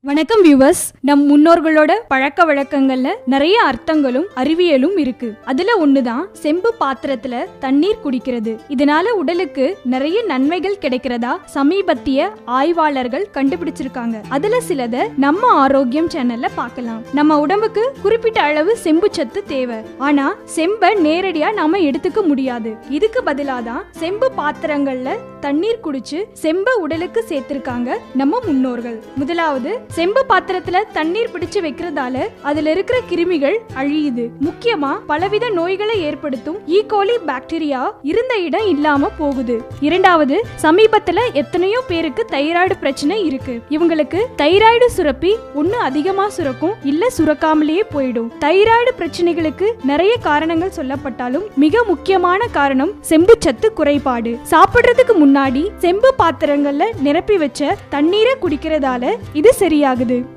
வணக்கம் வியூவர்ஸ். நம் முன்னோர்களோட பழக்க வழக்கங்கள்ல நிறைய அர்த்தங்களும் அறிவியலும் இருக்கு. அதுல ஒண்ணுதான் செம்பு பாத்திரத்துல தண்ணீர் குடிக்கிறது. இதனால உடலுக்கு நிறைய நன்மைகள் கிடைக்கிறதா சமீபத்திய ஆய்வாளர்கள் கண்டுபிடிச்சிருக்காங்க. அதுல சிலத நம்ம ஆரோக்கியம் சேனல்ல பார்க்கலாம். நம்ம உடம்புக்கு குறிப்பிட்ட அளவு செம்பு சத்து தேவை. ஆனா செம்பை நேரடியா நாம எடுத்துக்க முடியாது. இதுக்கு பதிலாதான் செம்பு பாத்திரங்கள்ல தண்ணீர் குடிச்சு செம்பை உடலுக்கு சேர்த்திருக்காங்க நம்ம முன்னோர்கள். முதலாவது, செம்பு பாத்திரத்துல தண்ணீர் பிடிச்சு வைக்கிறதால அதுல இருக்கிற கிருமிகள் அழியுது. முக்கியமா பலவித நோய்களை ஏற்படுத்தும் ஈகோலி பாக்டீரியா இருந்த இடம் இல்லாம போகுது. இரண்டாவது, சமீபத்துல எத்தனையோ பேருக்கு தைராய்டு பிரச்சனை இருக்கு. இவங்களுக்கு தைராய்டு சுரப்பி ஒண்ணு அதிகமா சுரக்கும், இல்ல சுரக்காமலேயே போயிடும். தைராய்டு பிரச்சனைகளுக்கு நிறைய காரணங்கள் சொல்லப்பட்டாலும் மிக முக்கியமான காரணம் செம்பு சத்து குறைபாடு. சாப்பிடுறதுக்கு முன்னாடி செம்பு பாத்திரங்கள்ல நிரப்பி வச்ச தண்ணீரை குடிக்கிறதால இது சரியாகுது.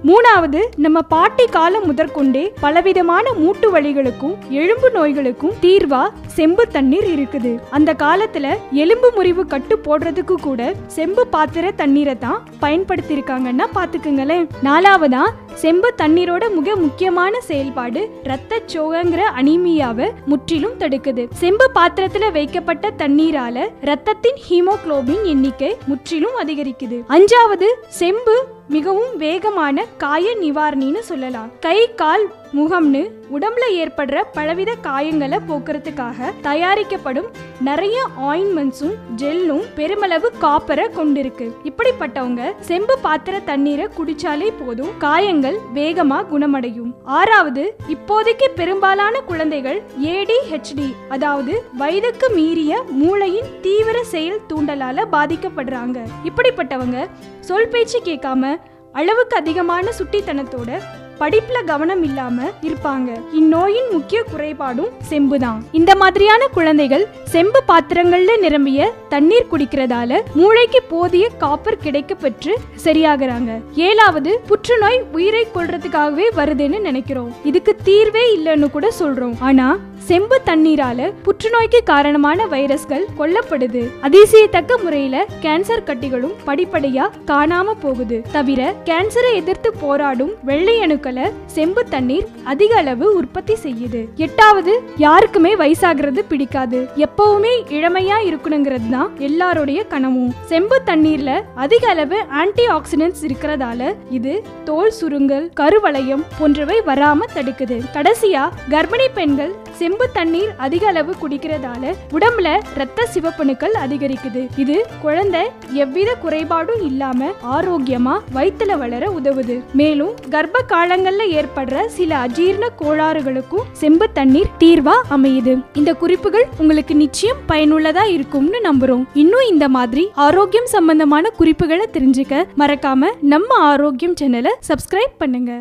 மூணாவது, நம்ம பாட்டி காலம் முதற்கொண்டே பலவிதமான மூட்டு வலிகளுக்கும் எலும்பு நோய்களுக்கும் தீர்வா செம்பு தண்ணீர் இருக்குது. அந்த காலத்துல எலும்பு முறிவு கட்டு போடுறதுக்கு கூட செம்பு பாத்திர தண்ணீரை தான் பயன்படுத்தி இருக்காங்கன்னா பாத்துக்குங்களேன். நாலாவதா, செம்பு தண்ணீரோட மிக முக்கியமான செயல்பாடு இரத்த சோகைங்கிற அனீமியாவை முற்றிலும் தடுக்குது. செம்பு பாத்திரத்துல வைக்கப்பட்ட தண்ணீரால இரத்தத்தின் ஹீமோகுளோபின் எண்ணிக்கை முற்றிலும் அதிகரிக்குது. அஞ்சாவது, செம்பு மிகவும் வேகமான காய நிவாரணின்னு சொல்லலாம். கை, கால், முகம்னு உடம்புல ஏற்படுற பலவித காயங்களை போக்குறதுக்காக தயாரிக்கப்படும் நிறைய ஆயின்மெண்ட்ஸும் ஜெல்லும் பெருமளவு காப்பரை கொண்டிருக்கு. இப்படிப்பட்டவங்க செம்பு பாத்திர தண்ணீரை குடிச்சாலே போதும், காயங்கள் வேகமா குணமடையும். ஆறாவது, இப்போதைக்கு பெரும்பாலான குழந்தைகள் ADHD, அதாவது வயதுக்கு மீறிய மூளையின் தீவிர செயல் தூண்டலால பாதிக்கப்படுறாங்க. இப்படிப்பட்டவங்க சொல் பேச்சு கேட்காம அளவுக்கு அதிகமான சுட்டித்தனத்தோட படிப்புல கவனம் இல்லாம இருப்பாங்க. இந்நோயின் முக்கிய குறைபாடும் செம்புதான். இந்த மாதிரியான குழந்தைகள் செம்பு பாத்திரங்கள்ல நிரம்பிய தண்ணீர் குடிக்கிறதால மூளைக்கு போதிய காப்பர் கிடைக்க பெற்று சரியாகிறாங்க. ஏழாவது, புற்றுநோய் உயிரை கொல்றதுக்காகவே வருதுன்னு நினைக்கிறோம். இதுக்கு தீர்வே இல்லைன்னு கூட சொல்றோம். ஆனா செம்பு தண்ணீரால புற்றுநோய்க்கு காரணமான வைரஸ்கள் கொல்லப்படுது. அதிசயத்தக்க முறையில கேன்சர் கட்டிகளும் படிப்படியா காணாம போகுது. தவிர கேன்சரை எதிர்த்து போராடும் வெள்ளை அணுக்களை செம்பு தண்ணீர் அதிக அளவு உற்பத்தி செய்யுது. எட்டாவது, யாருக்குமே வயசாகிறது பிடிக்காது. எப்பவுமே இளமையா இருக்கணுங்கிறது தான் எல்லாருடைய கனவும். செம்பு தண்ணீர்ல அதிக அளவு ஆன்டி ஆக்சிடென்ட்ஸ் இருக்கிறதால இது தோல் சுருங்கல், கருவளையம் போன்றவை வராம தடுக்குது. கடைசியா, கர்ப்பிணி பெண்கள் செம்பு தண்ணீர் அதிக அளவு குடிக்கிறதால உடம்புல இரத்த சிவப்பணுக்கள் அதிகரிக்குது. இது குழந்தை எவ்வித குறைபாடும் இல்லாம ஆரோக்கியமா வயிற்றுல வளர உதவுது. மேலும் கர்ப்ப காலங்கள்ல ஏற்படுற சில அஜீரண கோளாறுகளுக்கும் செம்பு தண்ணீர் தீர்வா அமையுது. இந்த குறிப்புகள் உங்களுக்கு நிச்சயம் பயனுள்ளதா இருக்கும்னு நம்புறோம். இன்னும் இந்த மாதிரி ஆரோக்கியம் சம்பந்தமான குறிப்புகளை தெரிஞ்சுக்க மறக்காம நம்ம ஆரோக்கியம் சேனலை சப்ஸ்கிரைப் பண்ணுங்க.